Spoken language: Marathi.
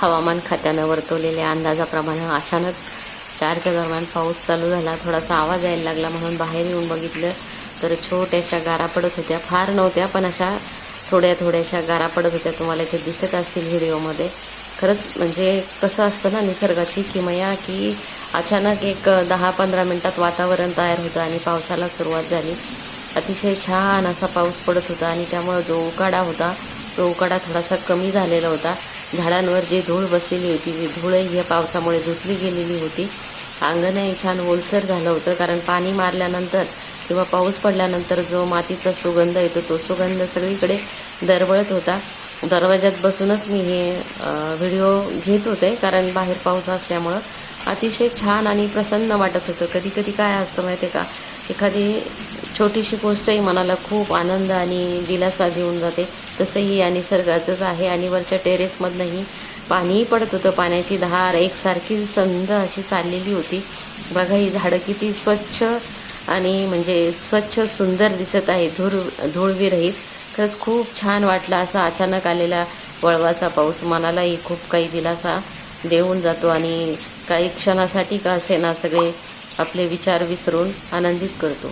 हवामान खात्यानं वर्तवलेल्या अंदाजाप्रमाणे अचानक 4च्या दरम्यान पाऊस चालू झाला. थोडासा आवाज यायला लागला म्हणून बाहेर येऊन बघितलं तर छोट्याशा गारा पडत होत्या. फार नव्हत्या पण अशा थोड्याशा गारा पडत होत्या. तुम्हाला इथे दिसत असतील व्हिडिओमध्ये. खरंच म्हणजे कसं असतं ना निसर्गाची किमया, की अचानक एक 10-15 मिनटात वातावरण तयार होतं आणि पावसाला सुरुवात झाली. अतिशय छान असा पाऊस पडत होता आणि त्यामुळं जो उकाडा होता तो उकाडा थोडासा कमी झालेला होता. झाडांवर जी धूळ बसलेली होती ती धूळही या पावसामुळे धुतली गेलेली होती. अंगणही छान ओलसर झालं होतं, कारण पाणी मारल्यानंतर किंवा पाऊस पडल्यानंतर जो मातीचा सुगंध येतो तो सुगंध सगळीकडे दरवळत होता. दरवाज्यात बसूनच मी हे व्हिडिओ घेत होते, कारण बाहेर पाऊस असल्यामुळं अतिशय छान आणि प्रसन्न वाटत होतं. कधी कधी काय असतं माहिती आहे का, एखादी छोटीशी गोष्टही मनाला खूप आनंद आणि दिलासा देऊन जाते. तसंही या निसर्गाचंच आहे. आणि वरच्या टेरेसमधनंही पाणीही पडत होतं. पाण्याची धार एकसारखी संद अशी चाललेली होती. बघा ही झाडं किती स्वच्छ आणि म्हणजे स्वच्छ सुंदर दिसत आहे, धूळविरहित. खरंच खूप छान वाटलं. असा अचानक आलेला वळवाचा पाऊस मनालाही खूप काही दिलासा देऊन जातो आणि काही क्षणासाठी का असेना सगळे आपले विचार विसरून आनंदित करतो.